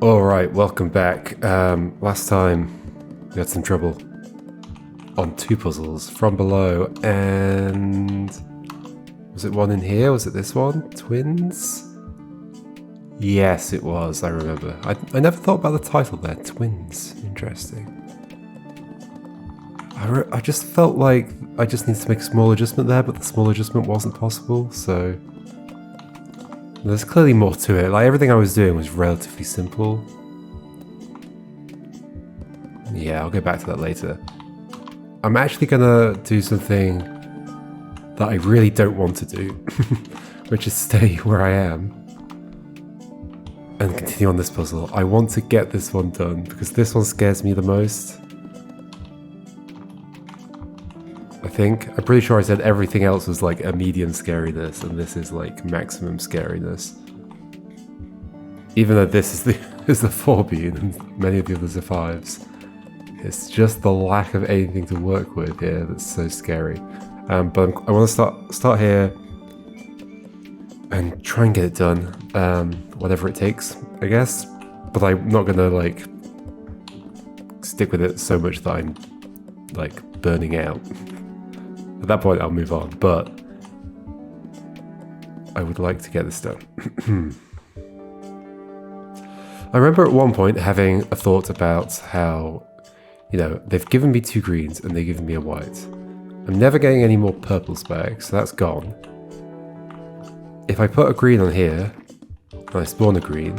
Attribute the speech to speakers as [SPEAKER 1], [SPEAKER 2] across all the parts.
[SPEAKER 1] Alright, welcome back. Last time we had some trouble on two puzzles from below, and was it one in here? Was it this one? Twins? Yes, it was, I remember. I never thought about the title there, Twins. Interesting. I just felt like I just need to make a small adjustment there, but the small adjustment wasn't possible, so... There's clearly more to it. Like, everything I was doing was relatively simple. Yeah, I'll go back to that later. I'm actually gonna do something that I really don't want to do, which is stay where I am and continue on this puzzle. I want to get this one done because this one scares me the most. I think. I'm pretty sure I said everything else was like a medium scariness and this is like maximum scariness. Even though this is the 4 bean and many of the others are 5s. It's just the lack of anything to work with here that's so scary. But I want to start here and try and get it done, whatever it takes, I guess. But I'm not gonna like stick with it so much that I'm like burning out. At that point, I'll move on. But I would like to get this done. I remember at one point having a thought about how, you know, they've given me 2 greens and they've given me a white. I'm never getting any more purples back, so that's gone. If I put a green on here, and I spawn a green,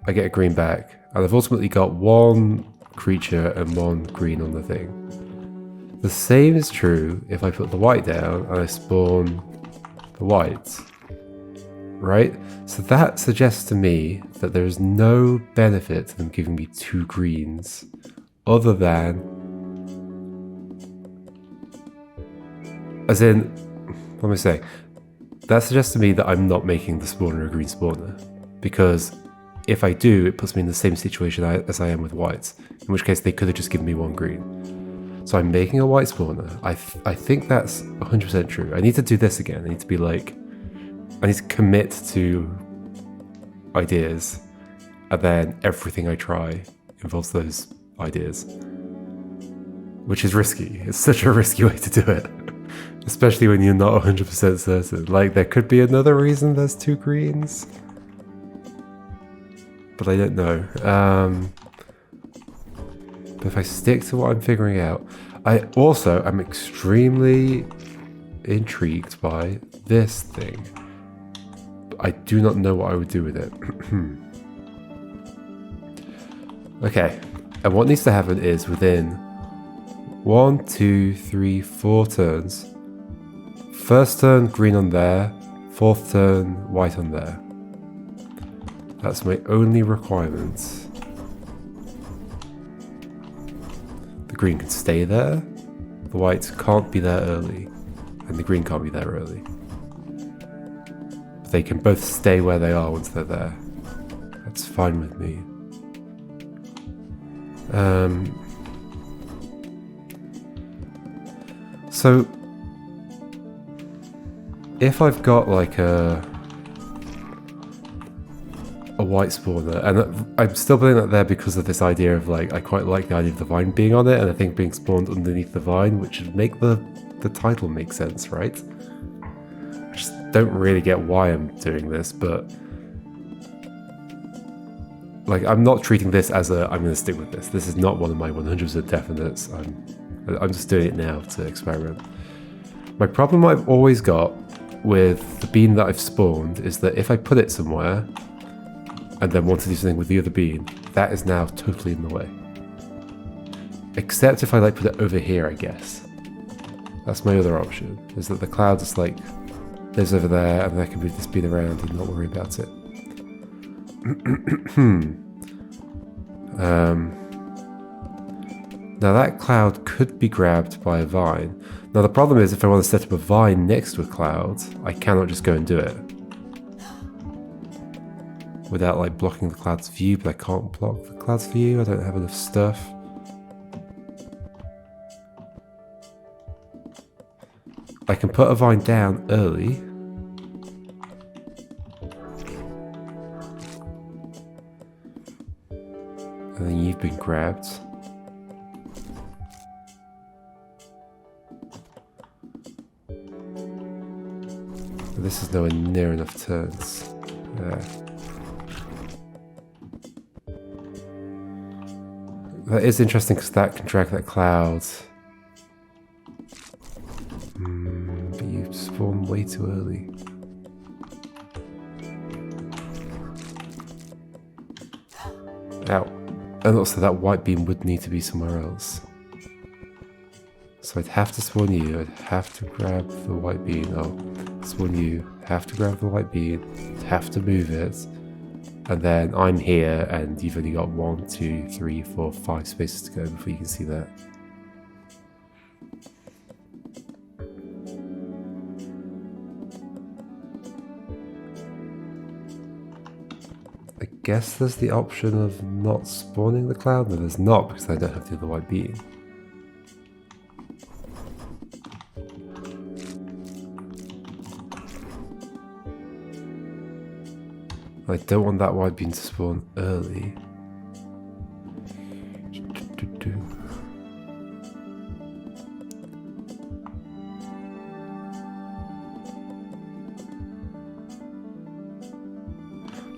[SPEAKER 1] I get a green back, and I've ultimately got 1 creature and 1 green on the thing. The same is true if I put the white down and I spawn the white. Right? So that suggests to me that there is no benefit to them giving me 2 greens other than, as in, what am I saying? That suggests to me that I'm not making the spawner a green spawner, because if I do, it puts me in the same situation as I am with whites, in which case they could have just given me 1 green. So I'm making a white spawner. I think that's 100% true. I need to do this again. I need to be like, I need to commit to ideas, and then everything I try involves those ideas. Which is risky. It's such a risky way to do it. Especially when you're not 100% certain. Like, there could be another reason there's 2 greens. But I don't know. But if I stick to what I'm figuring out... I'm extremely intrigued by this thing. I do not know what I would do with it. Okay, and what needs to happen is within 1, 2, 3, 4 turns. First turn, green on there. 4th turn, white on there. That's my only requirement. The green can stay there. The white can't be there early. And the green can't be there early. They can both stay where they are once they're there. That's fine with me. So, if I've got like a white spawner, and I'm still putting that there because of this idea of like, I quite like the idea of the vine being on it, and I think being spawned underneath the vine, which would make the title make sense, right? I just don't really get why I'm doing this, but like, I'm not treating this as I'm going to stick with this. This is not one of my 100% definites. I'm just doing it now to experiment. My problem I've always got with the bean that I've spawned is that if I put it somewhere and then want to do something with the other bean, that is now totally in the way. Except if I like put it over here, I guess. That's my other option, is that the cloud just like lives over there and I can move this bean around and not worry about it. Now that cloud could be grabbed by a vine. Now the problem is, if I want to set up a vine next to a cloud, I cannot just go and do it without like blocking the cloud's view, but I can't block the cloud's view. I don't have enough stuff. I can put a vine down early. And then you've been grabbed. But this is nowhere near enough turns. There. That is interesting because that can drag that cloud. But you spawned way too early. Ow. And also that white beam would need to be somewhere else. So I'd have to spawn you, I'd have to grab the white beam. Oh, spawn you, have to grab the white beam, have to move it. And then I'm here and you've only got 1, 2, 3, 4, 5 spaces to go before you can see that. I guess there's the option of not spawning the cloud. No, there's not, because I don't have the other white beam. I don't want that white beam to spawn early.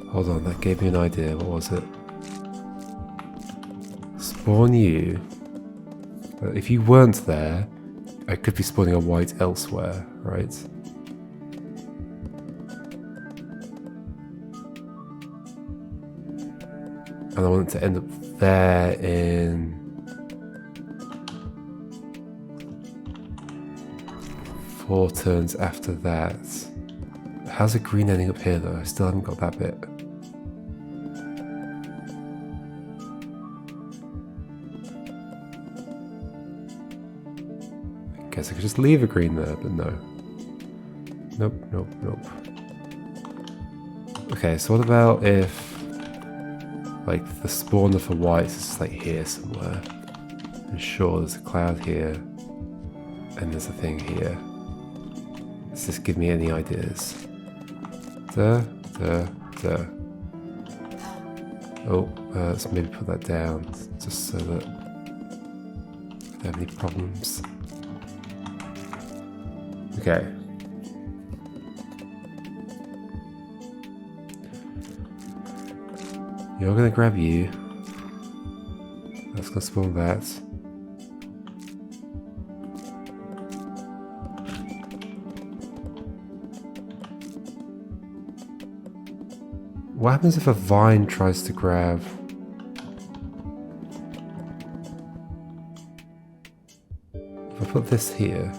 [SPEAKER 1] Hold on, that gave me an idea. What was it? Spawn you. If you weren't there, I could be spawning a white elsewhere, right? And I want it to end up there in... four turns after that. How's the green ending up here though? I still haven't got that bit. I guess I could just leave a green there, but no. Nope, nope, nope. Okay, so what about if... like the spawner for white is just like here somewhere. And sure, there's a cloud here. And there's a thing here. Does this give me any ideas? Oh, let's maybe put that down. Just so that I don't have any problems. Okay. You're gonna grab you. That's gonna spawn that. What happens if a vine tries to grab? If I put this here.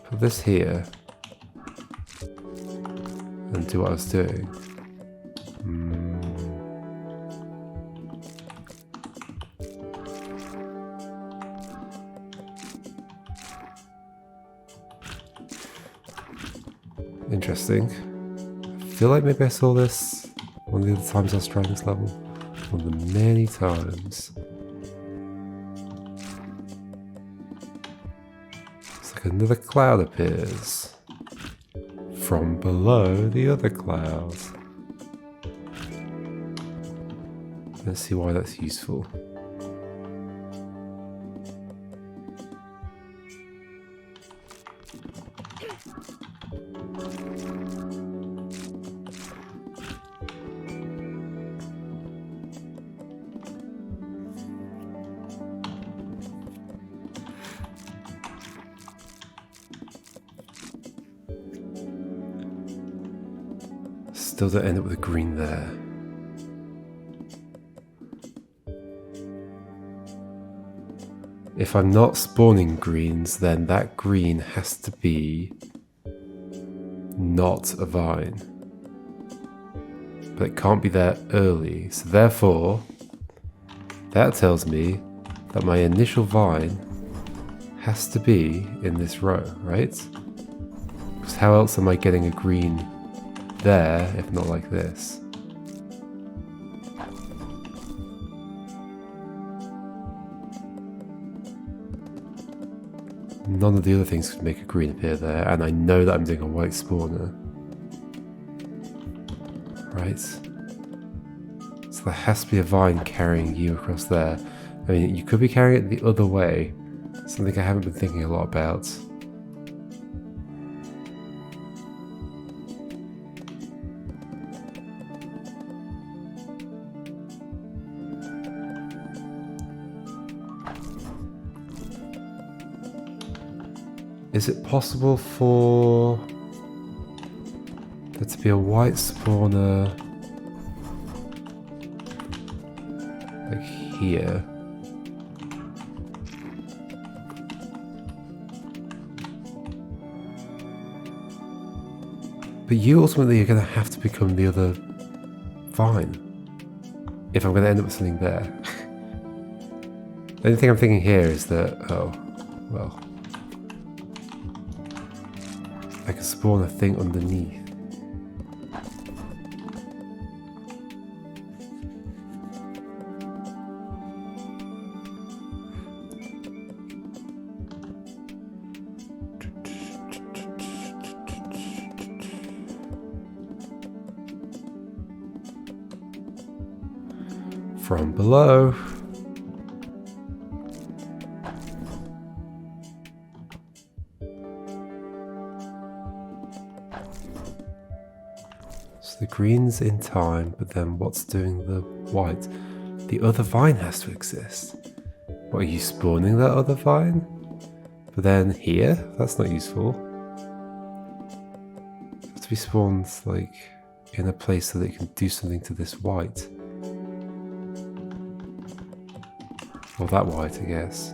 [SPEAKER 1] Put this here. And do what I was doing. Interesting. I feel like maybe I saw this one of the other times I was trying this level. One of the many times. It's like another cloud appears from below the other cloud. Let's see why that's useful. Still don't end up with a green there. If I'm not spawning greens, then that green has to be not a vine. But it can't be there early, so therefore that tells me that my initial vine has to be in this row, right? Because how else am I getting a green there if not like this? None of the other things could make a green appear there, and I know that I'm doing a white spawner. Right? there has to be a vine carrying you across there. I mean, you could be carrying it the other way. Something I haven't been thinking a lot about. Is it possible for there to be a white spawner like here? But you ultimately are going to have to become the other vine if I'm going to end up with something there. The only thing I'm thinking here is that, oh, well, I can spawn a thing underneath. From below. So the green's in time, but then what's doing the white? The other vine has to exist. What, are you spawning that other vine? But then here? That's not useful. It has to be spawned like in a place so that it can do something to this white. Or that white, I guess.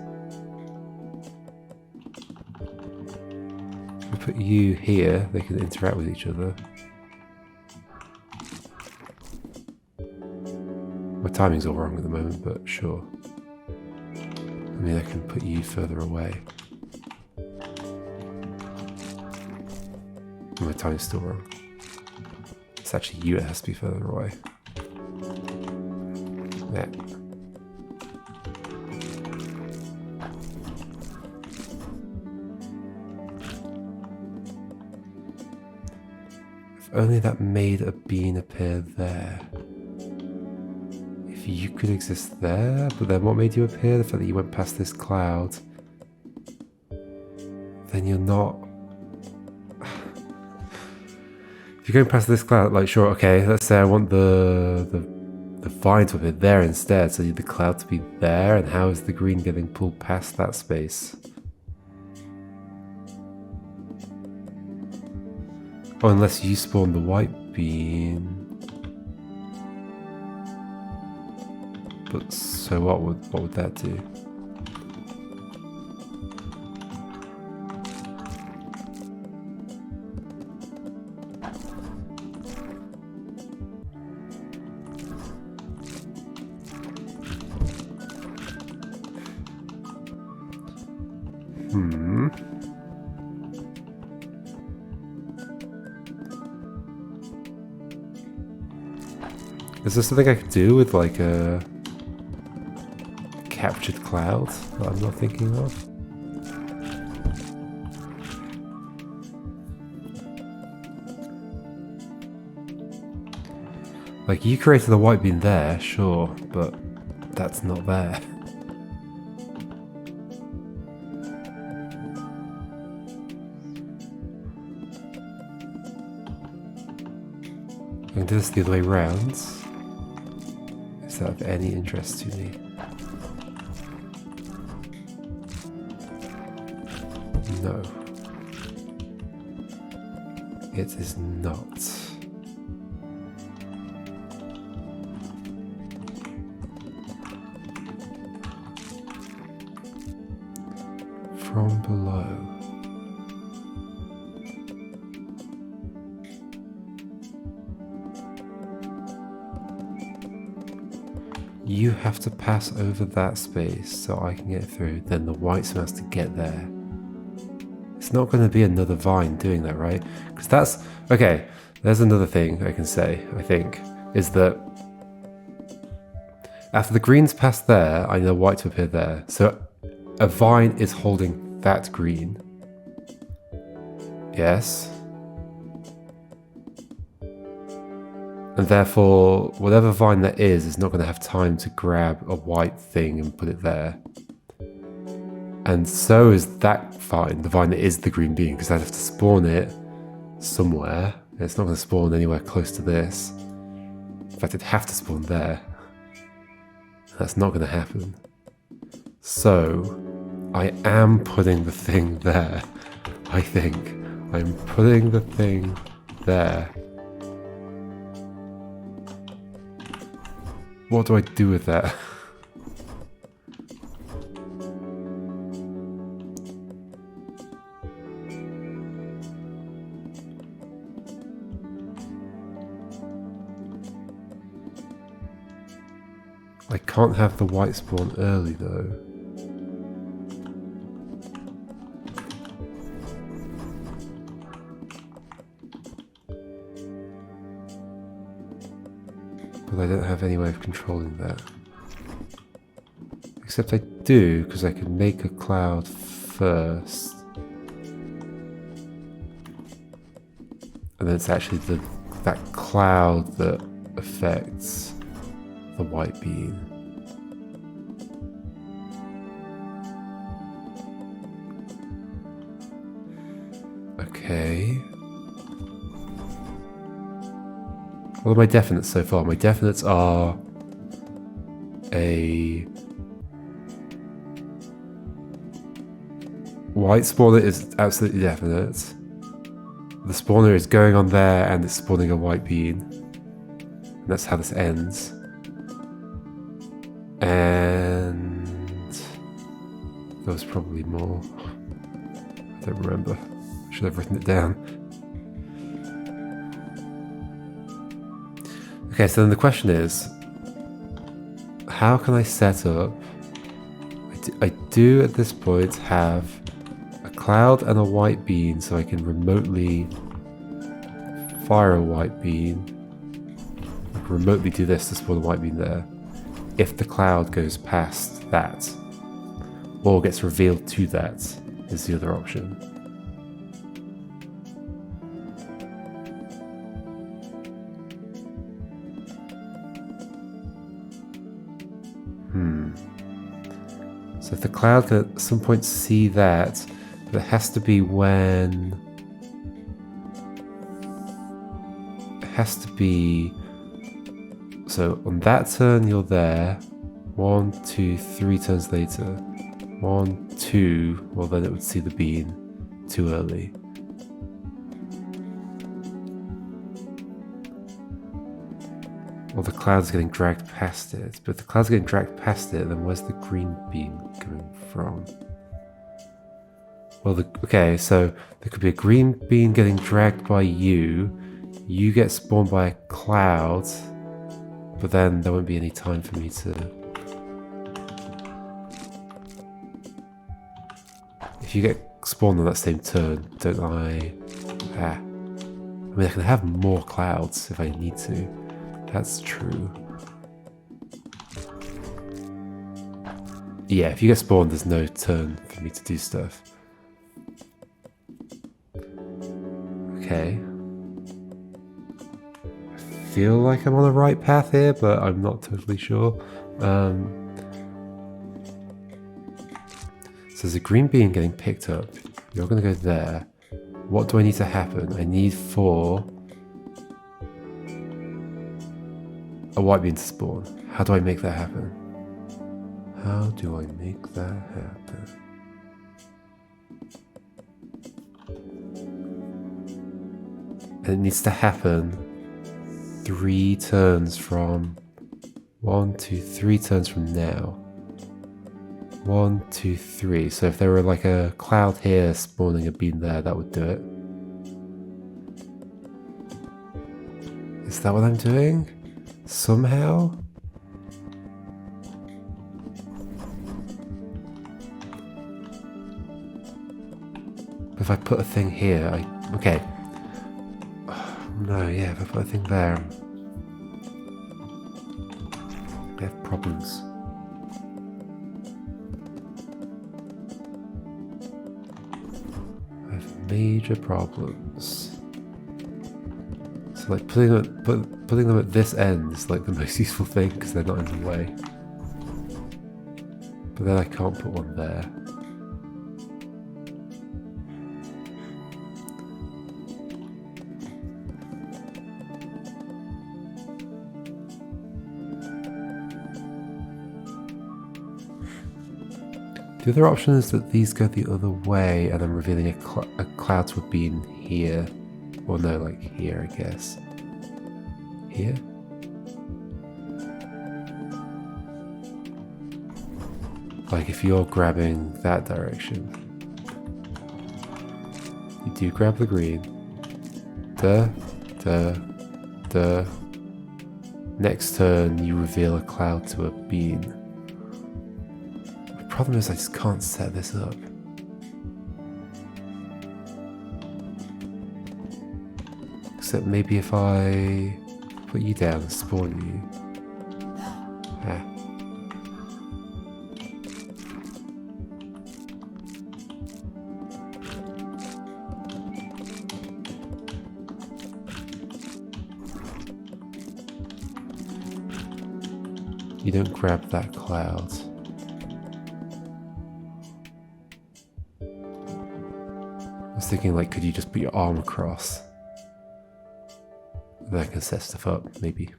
[SPEAKER 1] If we put you here, they can interact with each other. My timing's all wrong at the moment, but sure. I mean, I can put you further away. My timing's still wrong. It's actually you that has to be further away. Yeah. Only that made a bean appear there. If you could exist there, but then what made you appear? The fact that you went past this cloud. Then you're not... If you're going past this cloud, like sure, okay, let's say I want the vine to appear there instead, so you need the cloud to be there, and how is the green getting pulled past that space? Oh, unless you spawn the white bean. But so what would that do? Is there something I could do with like a captured cloud that I'm not thinking of? Like you created the white bean there, sure, but that's not there. I can do this the other way around. Is that of any interest to me? No. It is not. From below. You have to pass over that space so I can get through, then the white one has to get there. It's not going to be another vine doing that, right? Because that's... Okay, there's another thing I can say, I think, is that after the green's passed there, I need the white to appear there. So a vine is holding that green. Yes. And therefore, whatever vine that is not going to have time to grab a white thing and put it there. And so is that vine, the vine that is the green bean, because I'd have to spawn it somewhere. It's not going to spawn anywhere close to this. In fact, it'd have to spawn there. That's not going to happen. So, I am putting the thing there, I think. I'm putting the thing there. What do I do with that? I can't have the white spawn early though. But I don't have any way of controlling that. Except I do, because I can make a cloud first. And then it's actually that cloud that affects the white bean. Okay. What are my definites so far? My definites are a white spawner is absolutely definite. The spawner is going on there and it's spawning a white bean. And that's how this ends. And there was probably more. I don't remember. I should have written it down. Okay, so then the question is, how can I set up? I do at this point have a cloud and a white bean, so I can remotely fire a white bean. I can remotely do this to spawn a white bean there. If the cloud goes past that, or gets revealed to that, is the other option. So if the cloud can at some point see that, but it has to be when... It has to be... So on that turn you're there. 1, 2, 3 turns later. 1, 2, well then it would see the bean too early. Well, the cloud's getting dragged past it, but if the cloud's getting dragged past it, then where's the green bean coming from? Well, okay, so there could be a green bean getting dragged by you. You get spawned by a cloud, but then there won't be any time for me to... If you get spawned on that same turn, don't I... I mean, I can have more clouds if I need to. That's true. Yeah, if you get spawned, there's no turn for me to do stuff. Okay. I feel like I'm on the right path here, but I'm not totally sure. So there's a green bean getting picked up. You're going to go there. What do I need to happen? I need for a white bean to spawn. How do I make that happen? How do I make that happen? And it needs to happen 3 turns from... 1, 2, 3 turns from now. 1, 2, 3. So if there were like a cloud here spawning a bean there, that would do it. Is that what I'm doing? Somehow? If I put a thing here, okay. No, yeah, if I put a thing there, I have problems. I have major problems. So like putting them at this end is like the most useful thing because they're not in the way. But then I can't put one there. The other option is that these go the other way and I'm revealing a cloud to have been here. Or no, like here, I guess. Here? Like if you're grabbing that direction. You do grab the green. Next turn you reveal a cloud to a bean. The problem is I just can't set this up. Except maybe if I put you down and spawn you. Ah. You don't grab that cloud. I was thinking, like, could you just put your arm across? Then I can set stuff up, maybe.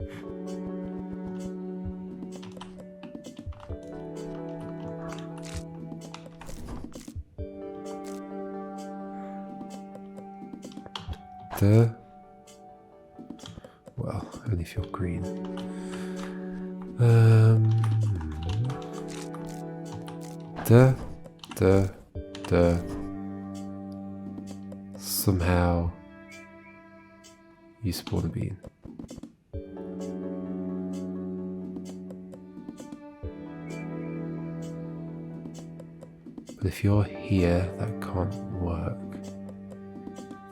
[SPEAKER 1] Well, only if you're green. Somehow you spawn a bean. But if you're here, that can't work.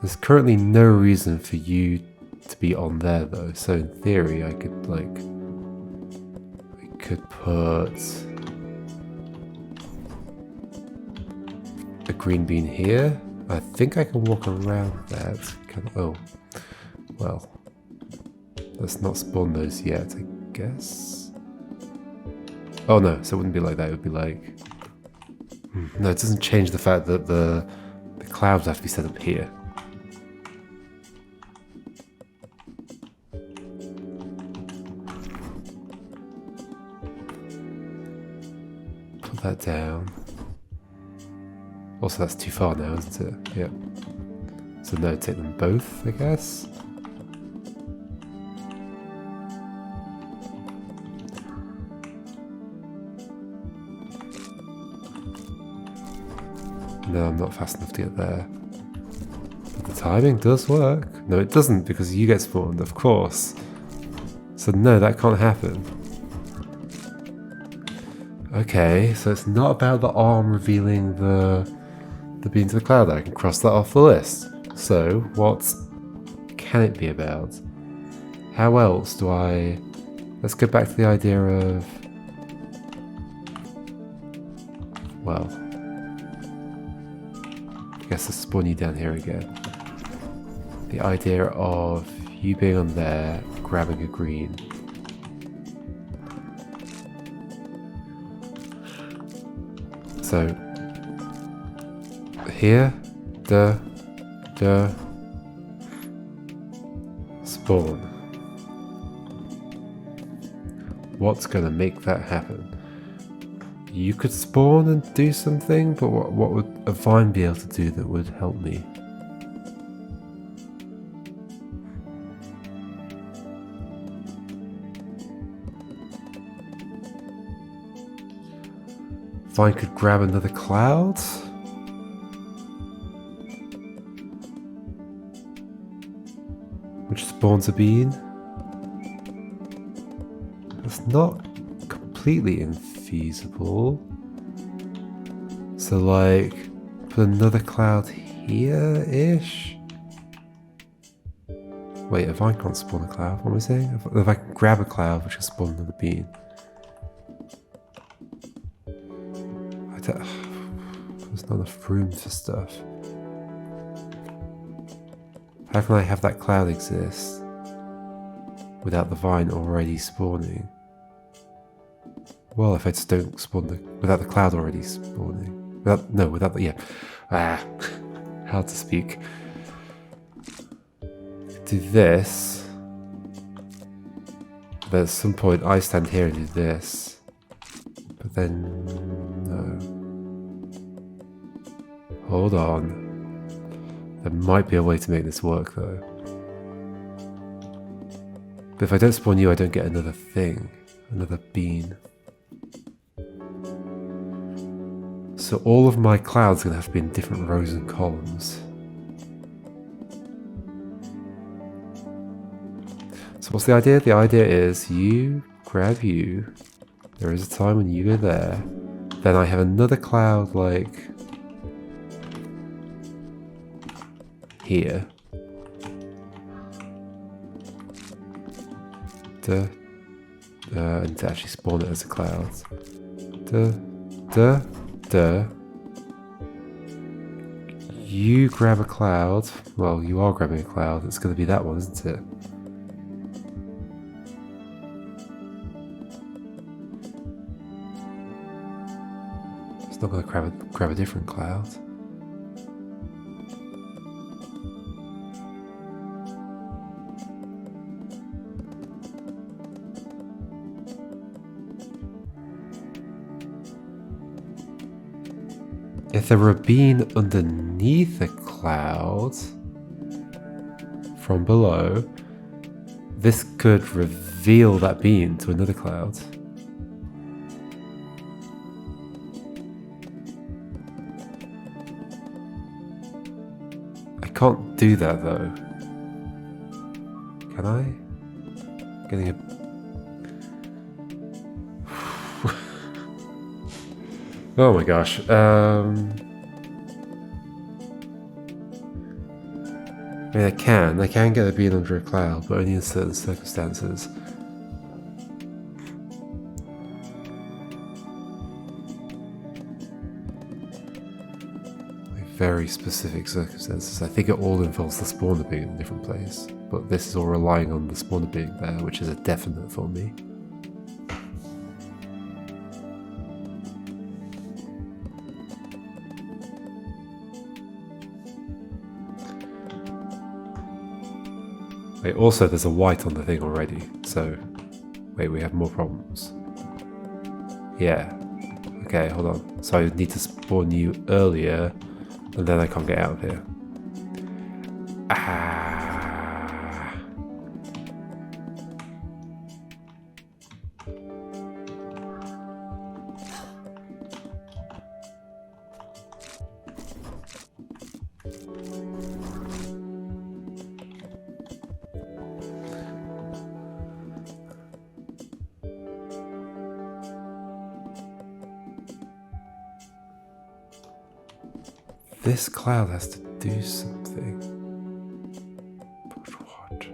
[SPEAKER 1] There's currently no reason for you to be on there though, so in theory I could put a green bean here. I think I can walk around that. Oh, well, let's not spawn those yet, I guess. Oh no, so it wouldn't be like that, it would be like... No, it doesn't change the fact that the clouds have to be set up here. Put that down. Also, that's too far now, isn't it? Yeah. So no, take them both, I guess. No, I'm not fast enough to get there. But the timing does work. No, it doesn't, because you get spawned, of course. So no, that can't happen. Okay, so it's not about the arm revealing the bean to the cloud. I can cross that off the list. So, what can it be about? How else do I... Let's go back to the idea of... Well... I guess I'll spawn you down here again. The idea of you being on there, grabbing a green. So... Here, spawn. What's gonna make that happen? You could spawn and do something, but what would a vine be able to do that would help me? Vine could grab another cloud? Which spawns a bean. That's not completely infeasible. So like, put another cloud here-ish? Wait, if I can't spawn a cloud, what am I saying? If I can grab a cloud, which will spawn another bean. There's not enough room for stuff. How can I have that cloud exist? without the vine already spawning. Well, if I just don't spawn without the cloud already spawning. Without the, how to speak. Do this. But at some point I stand here and do this. But then, no. Hold on. There might be a way to make this work though. But if I don't spawn you, I don't get another thing. Another bean. So all of my clouds are going to have to be in different rows and columns. So what's the idea? The idea is you grab you. There is a time when you go there. Then I have another cloud like here. And to actually spawn it as a cloud. You grab a cloud. Well, you are grabbing a cloud. It's going to be that one, isn't it? It's not going to grab a different cloud. If there were a bean underneath a cloud from below, this could reveal that bean to another cloud. I can't do that though. Can I? Getting a... Oh my gosh. I mean, I can get a bean under a cloud, but only in certain circumstances. Like very specific circumstances. I think it all involves the spawner being in a different place, but this is all relying on the spawner being there, which is a definite for me. Wait, also there's a white on the thing already, so... Wait, we have more problems. Yeah. Okay, hold on. So I need to spawn you earlier, and then I can't get out of here. Ah. This cloud has to do something. But what?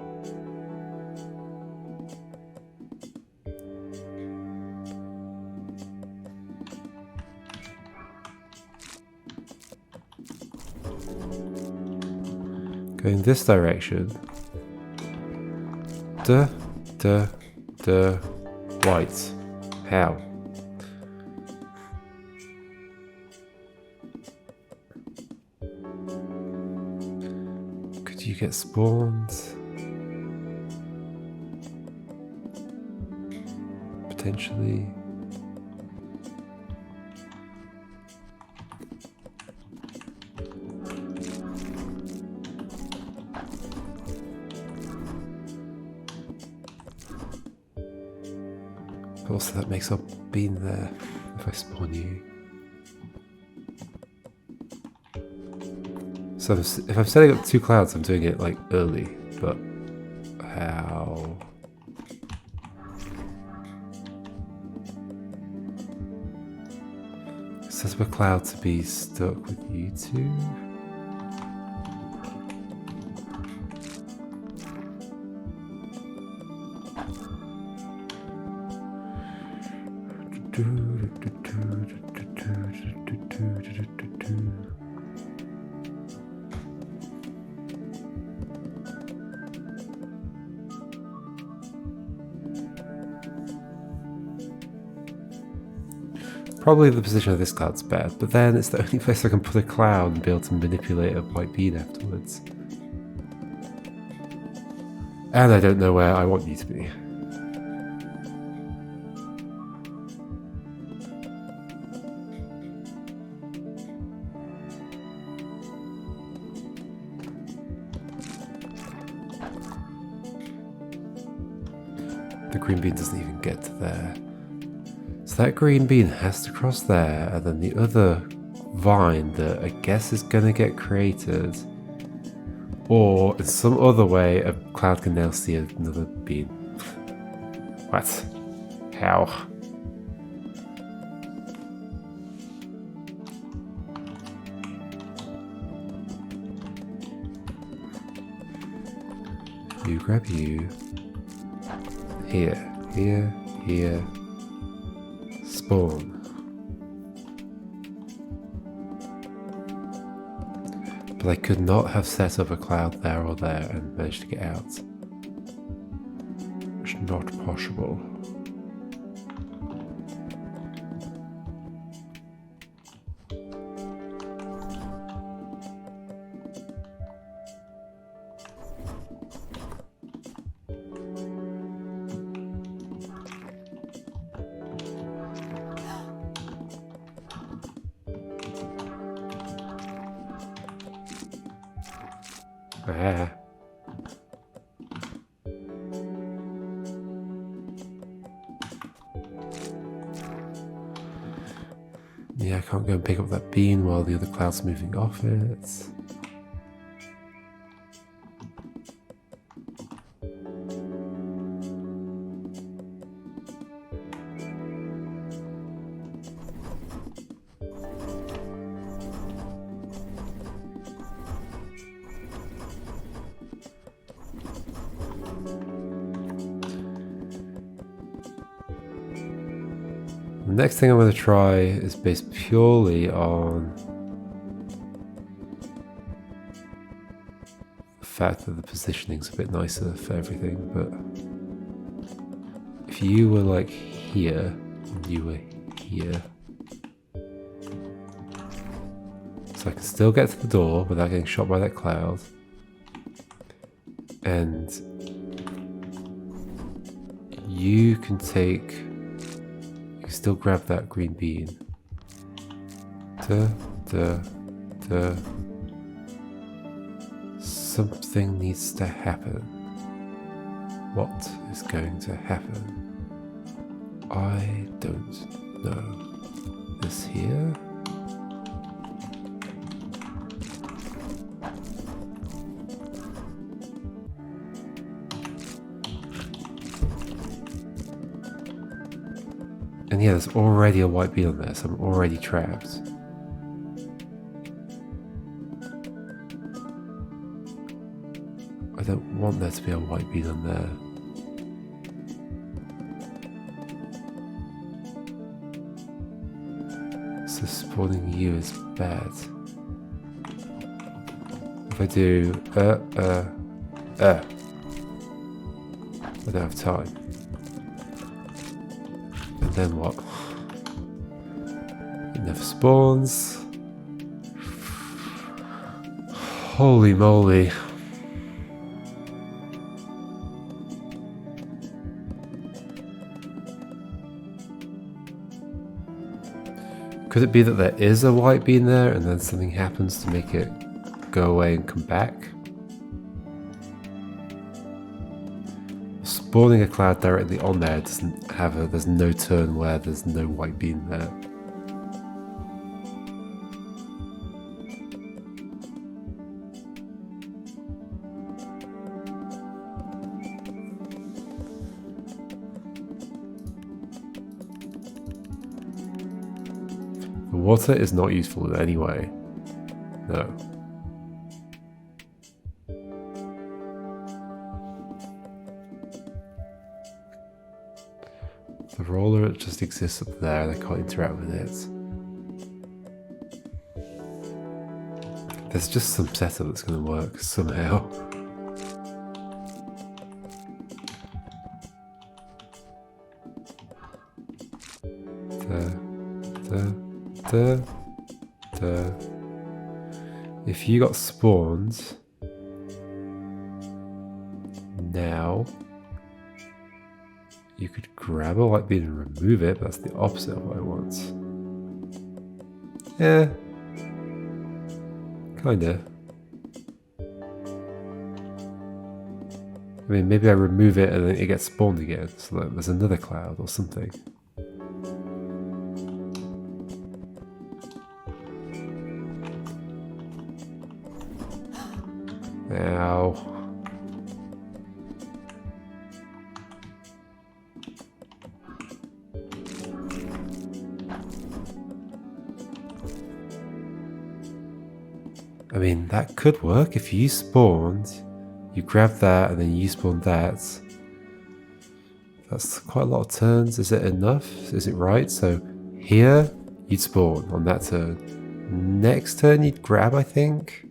[SPEAKER 1] Going this direction. White. How? You get spawned. Potentially. But also that makes up being there if I spawn you. So if I'm setting up two clouds, I'm doing it like early, but how? Set up a cloud to be stuck with you two. Probably the position of this cloud's bad, but then it's the only place I can put a cloud and be able to manipulate a white bean afterwards. And I don't know where I want you to be. The green bean doesn't even get to there. So that green bean has to cross there, and then the other vine that I guess is gonna get created. Or in some other way, a cloud can now see another bean. What? How? You grab you. Here, here, here. Spawn. But I could not have set up a cloud there or there and managed to get out. It's not possible. Ah. Yeah, I can't go and pick up that bean while the other cloud's moving off it. The next thing I'm going to try is based purely on the fact that the positioning's a bit nicer for everything, but if you were like here and you were here, so I can still get to the door without getting shot by that cloud, and you can take... still grab that green bean. Something needs to happen. What is going to happen? I don't know. This here? And yeah, there's already a white bean on there, so I'm already trapped. I don't want there to be a white bean on there. So spawning you is bad. If I do, I don't have time. And then what? It never spawns. Holy moly. Could it be that there is a white bean there and then something happens to make it go away and come back? Spawning a cloud directly on there doesn't have a... there's no turn where there's no white bean there. The water is not useful in any way. No. The roller just exists up there and I can't interact with it. There's just some setup that's going to work somehow. Da, da, da. If you got spawned now, you could grab a white bean and remove it, but that's the opposite of what I want. Yeah. Kinda. I mean, maybe I remove it and then it gets spawned again, so that there's another cloud or something. Ow. I mean, that could work if you spawned, you grab that and then you spawn that. That's quite a lot of turns. Is it enough? Is it right? So here, you'd spawn on that turn. Next turn, you'd grab, I think.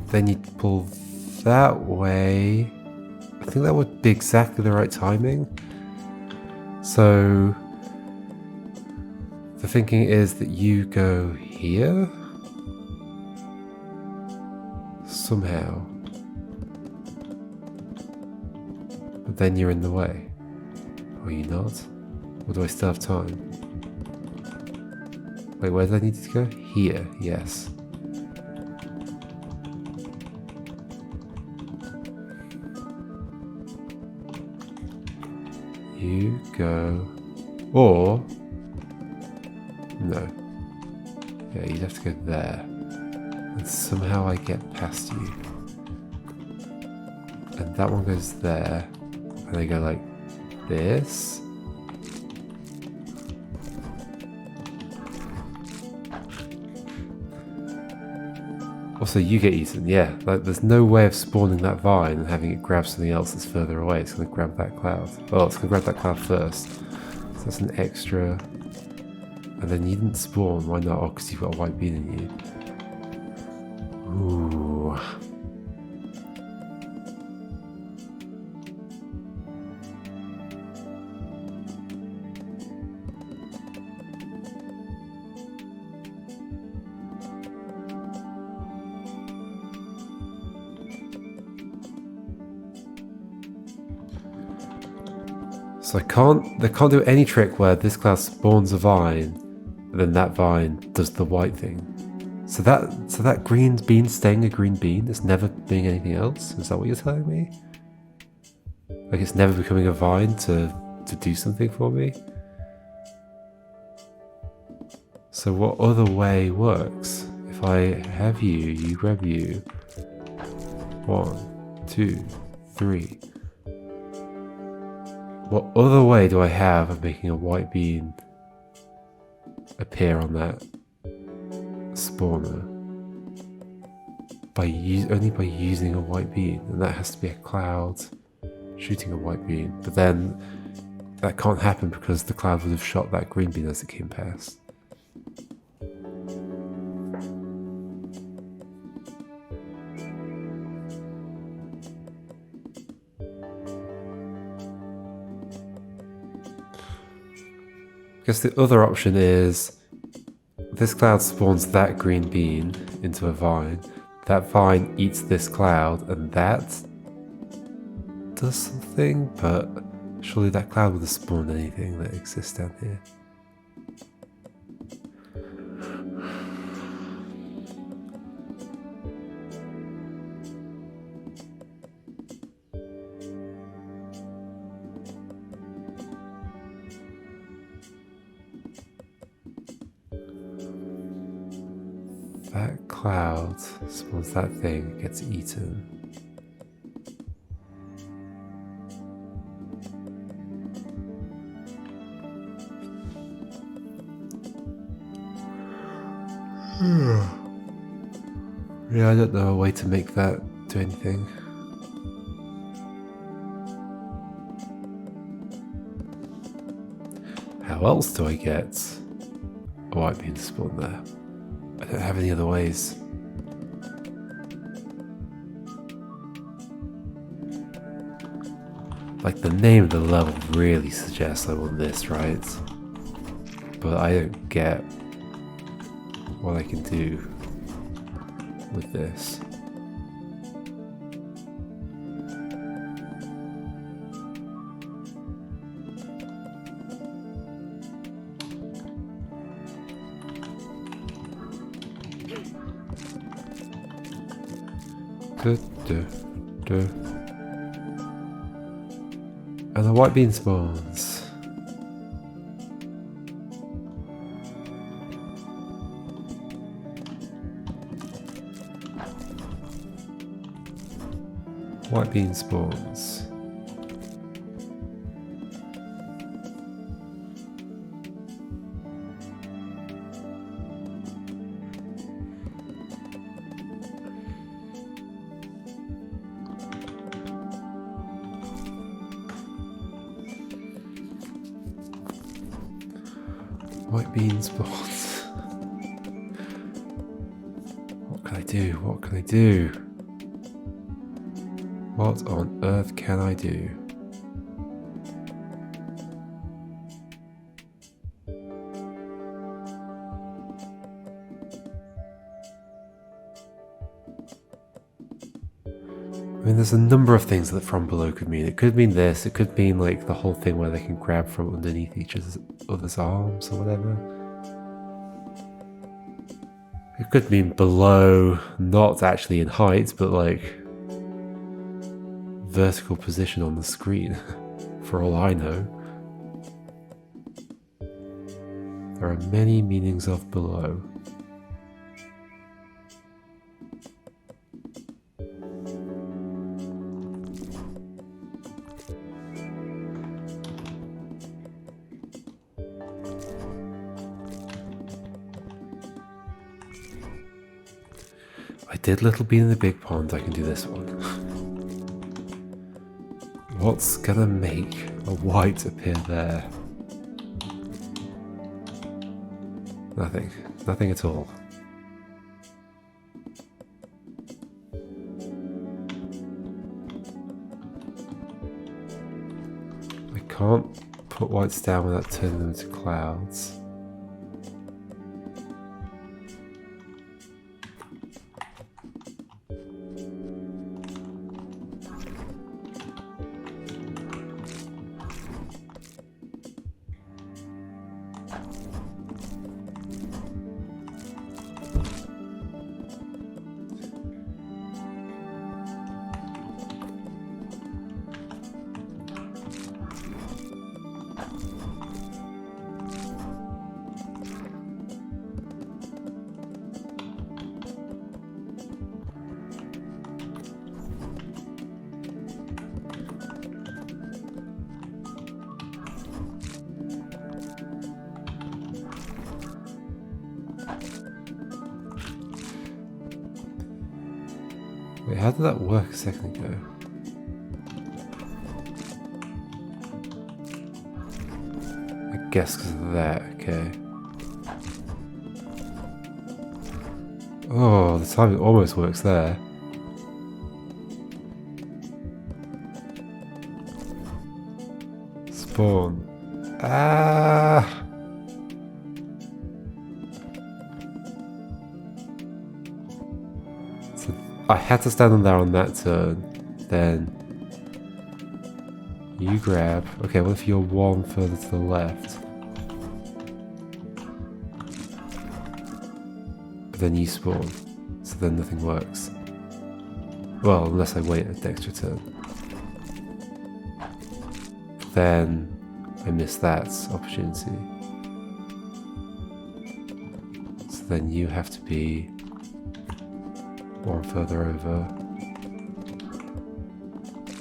[SPEAKER 1] Then you'd pull that way. I think that would be exactly the right timing. So the thinking is that you go here somehow, but then you're in the way. Are you not? Or do I still have time? Wait, where did I need to go? Here, yes. You go, or no. Yeah, you'd have to go there. And somehow I get past you. And that one goes there. And I go like this. Also, you get eaten, yeah. Like, there's no way of spawning that vine and having it grab something else that's further away. It's going to grab that cloud. Oh, it's going to grab that cloud first. So that's an extra. And then you didn't spawn. Why not? Oh, because you've got a white bean in you. Ooh. So they can't do any trick where this cloud spawns a vine, and then that vine does the white thing. So that green bean staying a green bean is never being anything else? Is that what you're telling me? Like it's never becoming a vine to do something for me? So what other way works? If I have you, you grab you. 1, 2, 3. What other way do I have of making a white bean appear on that spawner? Only by using a white bean, and that has to be a cloud shooting a white bean. But then that can't happen because the cloud would have shot that green bean as it came past. I guess the other option is this cloud spawns that green bean into a vine. That vine eats this cloud and that does something, but surely that cloud would have spawned anything that exists down here. That cloud spawns that thing, gets eaten. Yeah, I don't know a way to make that do anything. How else do I get a white bean to spawn there? I don't have any other ways. Like the name of the level really suggests I want this, right? but I don't get what I can do with this. And the white bean spawns. White bean spawns. White bean spawns. What can I do? What can I do? What on earth can I do? I mean, there's a number of things that from below could mean. It could mean this, it could mean like the whole thing where they can grab from underneath each other's arms or whatever. It could mean below, not actually in height, but like vertical position on the screen, for all I know. There are many meanings of below. I did Little Bean in the Big Pond, I can do this one. What's gonna make a white appear there? Nothing. Nothing at all. I can't put whites down without turning them into clouds. Wait, how did that work a second ago? I guess because of that, okay. Oh, the timing almost works there. Spawn. Ah! I had to stand on there on that turn, then you grab. Okay, what if you're one further to the left? But then you spawn, so then nothing works. Well, unless I wait an extra turn. Then I miss that opportunity. So then you have to be one further over.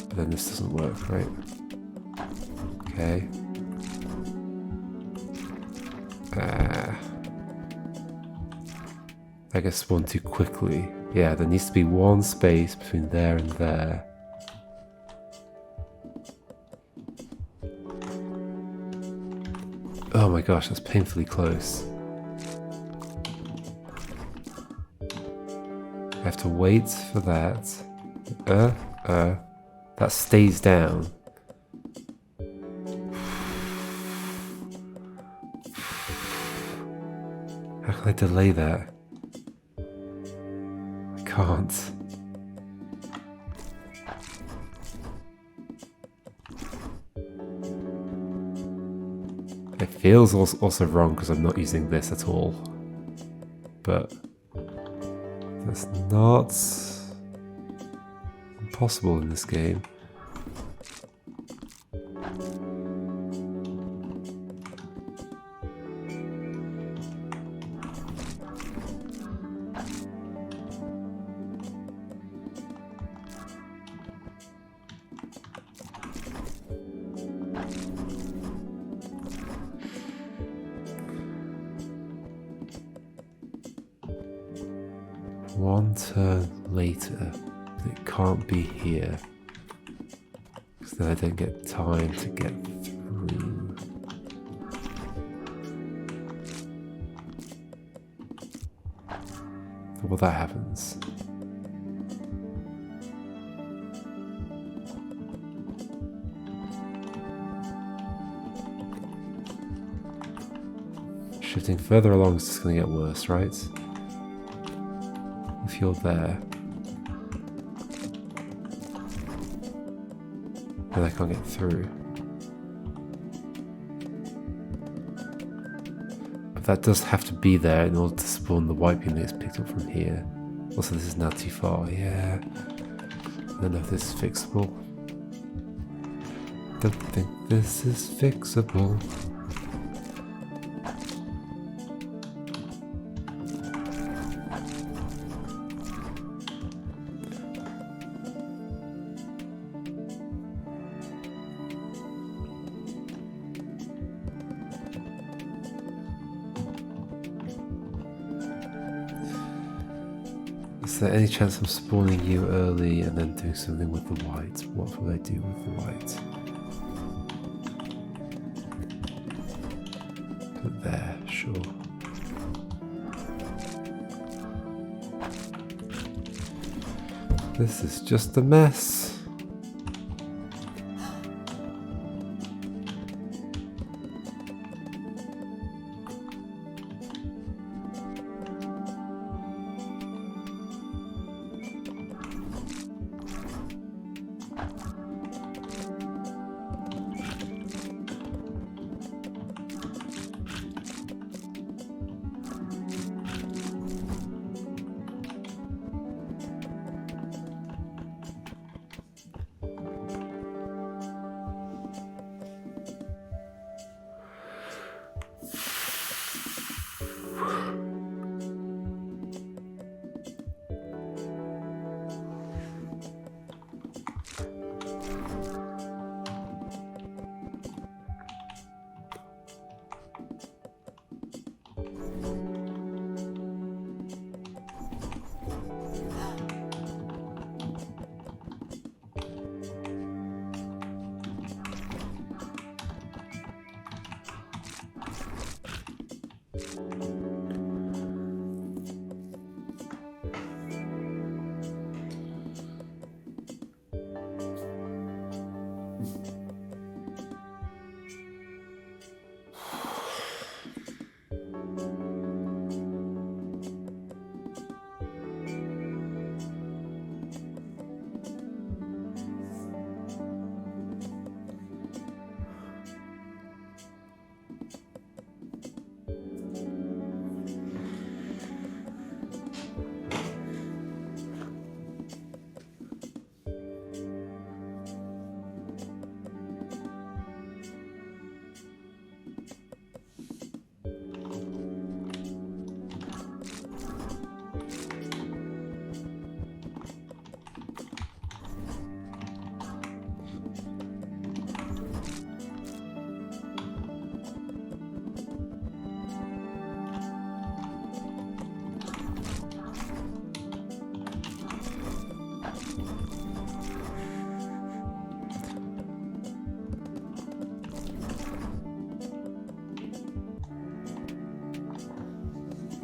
[SPEAKER 1] But then this doesn't work, right? Okay. I guess spawn too quickly. Yeah, there needs to be one space between there and there. Oh my gosh, that's painfully close. I have to wait for that. That stays down. can I delay that? I can't. It feels also wrong because I'm not using this at all. But that's not impossible in this game. One turn later, it can't be here, because then I don't get time to get through. Well, that happens. Shifting further along is just going to get worse, right? If you're there, then I can't get through. But that does have to be there in order to spawn the white beam that gets picked up from here. Also, this is now too far, yeah. I don't know if this is fixable. Don't think this is fixable. Is there any chance of spawning you early and then doing something with the white? What will I do with the white? Put it there, sure. This is just a mess.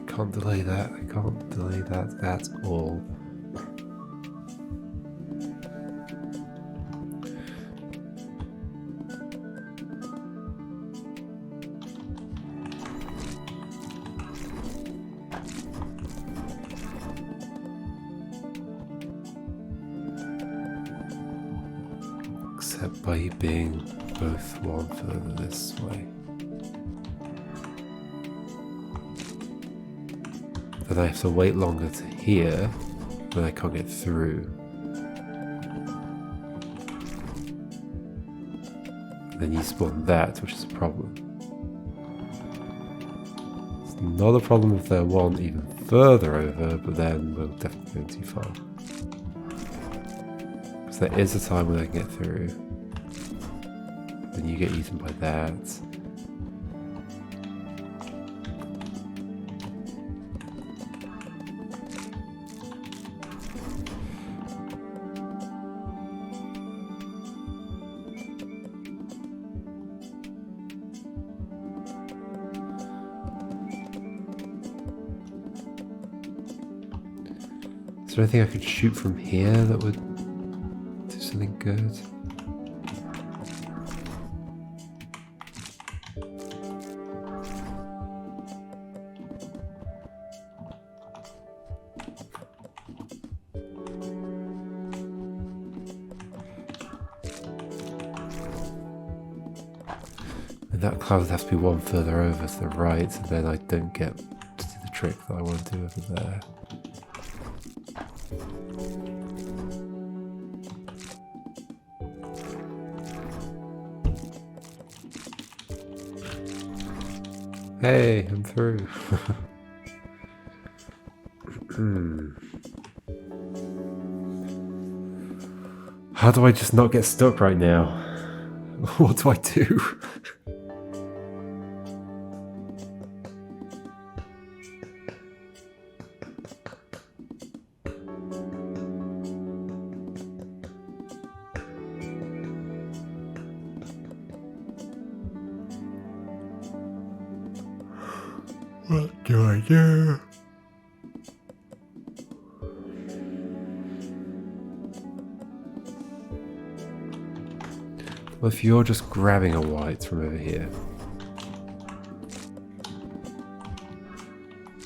[SPEAKER 1] Can't delay that. I can't delay that at all. Except by being both one further this way. Then I have to wait longer to here, when I can't get through. Then you spawn that, which is a problem. It's not a problem if they're one even further over, but then we're definitely going too far. Because there is a time when I can get through. Then you get eaten by that. Is there anything I could shoot from here that would do something good? And that cloud would have to be one further over to the right, and then I don't get to do the trick that I want to do over there. Hey, I'm through. How do I just not get stuck right now? What do I do? What do I do? Well, if you're just grabbing a white from over here.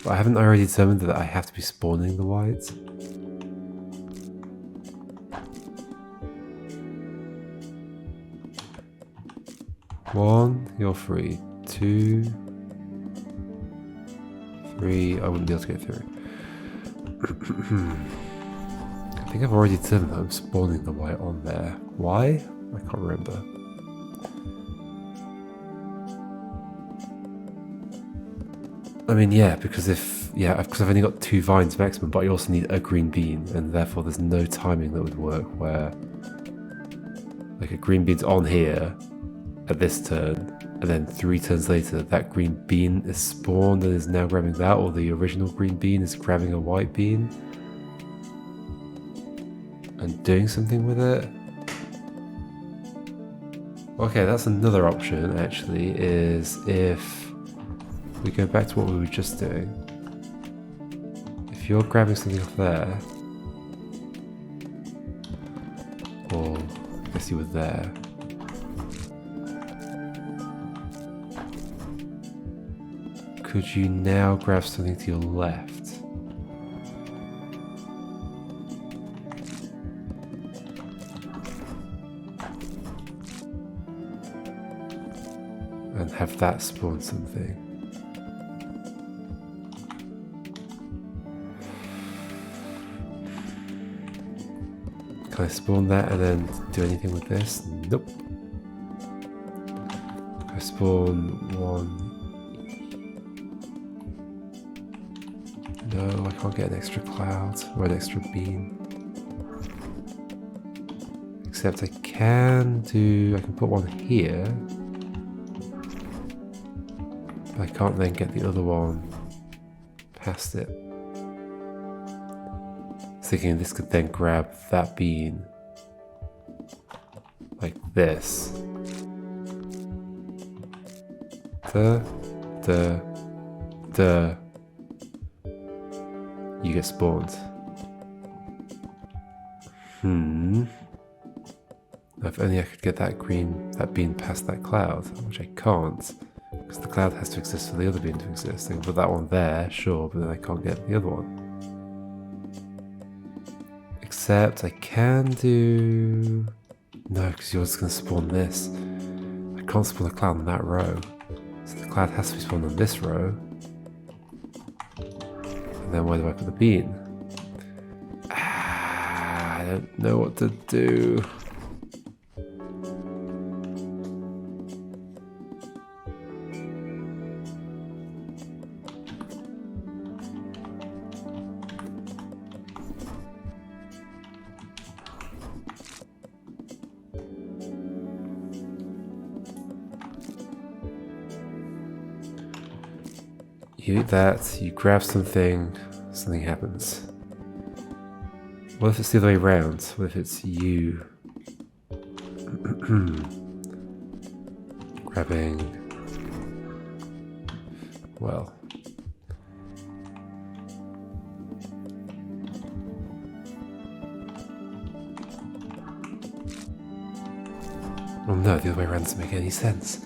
[SPEAKER 1] But I haven't already determined that I have to be spawning the whites. One, you're free. 2, 3, I wouldn't be able to get through. I think I've already determined that I'm spawning the white on there. Why? I can't remember. I mean, yeah, because I've only got 2 vines maximum, but I also need a green bean, and therefore there's no timing that would work where, like, a green bean's on here at this turn, and then 3 turns later, that green bean is spawned and is now grabbing that, or the original green bean is grabbing a white bean and doing something with it. Okay, that's another option, actually, is if we go back to what we were just doing. If you're grabbing something off there, or I guess you were there, could you now grab something to your left? And have that spawn something. Can I spawn that and then do anything with this? Nope. I spawn 1. No, I can't get an extra cloud or an extra beam. Except I can put one here. But I can't then get the other one past it. Thinking this could then grab that bean like this. You get spawned. If only I could get that bean past that cloud, which I can't, because the cloud has to exist for the other bean to exist. I can put that one there, sure, but then I can't get the other one. Except I can do No, because you're just going to spawn this. I can't spawn a cloud on that row. So the cloud has to be spawned on this row. And then where do I put the bean? I don't know what to do. You eat that, you grab something, something happens. What if it's the other way around? What if it's you grabbing... well... oh no, the other way around doesn't make any sense.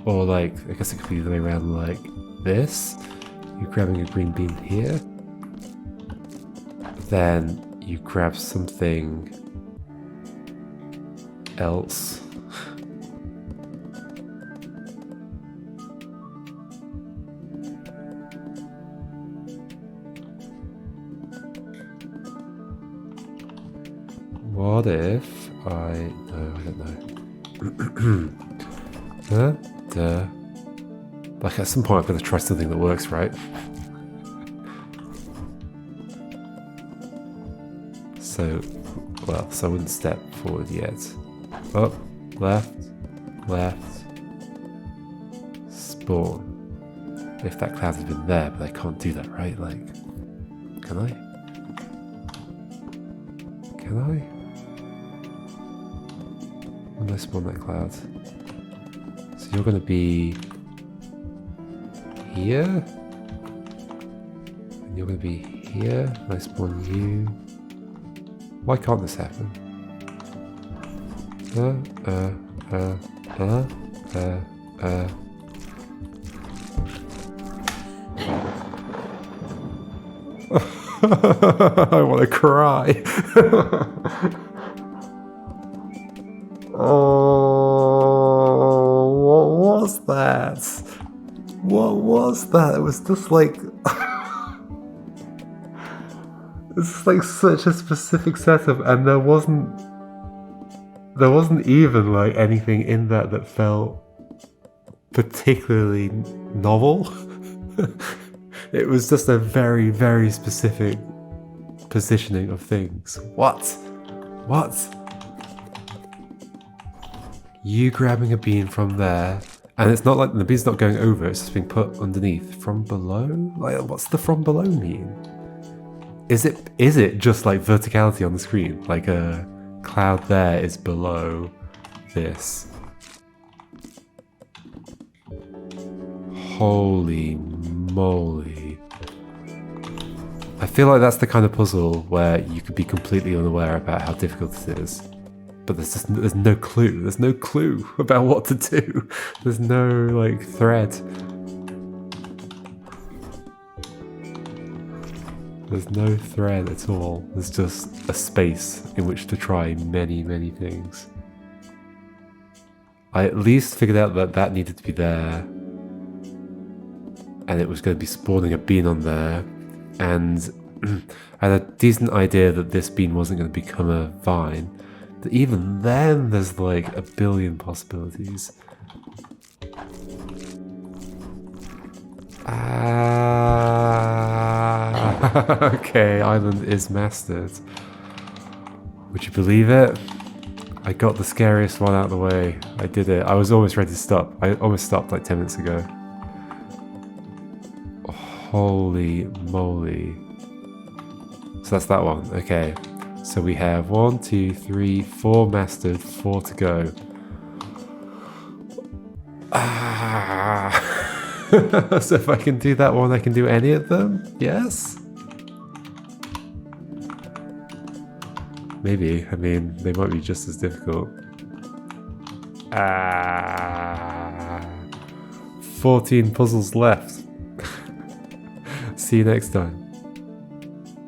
[SPEAKER 1] Or like, I guess it could be the other way around like this. You're grabbing a green bean here. Then you grab something else. What if I... no, I don't know. Like at some point I've got to try something that works, right? So, well, so I wouldn't step forward yet. Up, left, left, spawn. If that cloud had been there, but I can't do that, right? Like, can I? Can I? When do I spawn that cloud? So you're going to be here, and you're going to be here, and I spawn you. Why can't this happen? I want to cry. Oh, what was that? What was that? It was just like... it's like such a specific setup, and there wasn't even like anything in that felt particularly novel. It was just a very, very specific positioning of things. What? You grabbing a bean from there, and it's not like the bean's not going over, it's just being put underneath. From below? Like, what's the from below mean? Is it just like verticality on the screen? Like a cloud there is below this. Holy moly. I feel like that's the kind of puzzle where you could be completely unaware about how difficult it is. But there's no clue. There's no clue about what to do. There's no like thread. There's no thread at all. There's just a space in which to try many, many things. I at least figured out that needed to be there. And it was going to be spawning a bean on there. And I had a decent idea that this bean wasn't going to become a vine. But even then, there's like a billion possibilities. Okay, island is mastered. Would you believe it? I got the scariest one out of the way. I did it. I was almost ready to stop. I almost stopped like 10 minutes ago. Holy moly. So that's that one. Okay. So we have 1, 2, 3, 4 mastered, 4 to go. So if I can do that one, I can do any of them? Yes? Maybe. I mean, they might be just as difficult. 14 puzzles left. See you next time.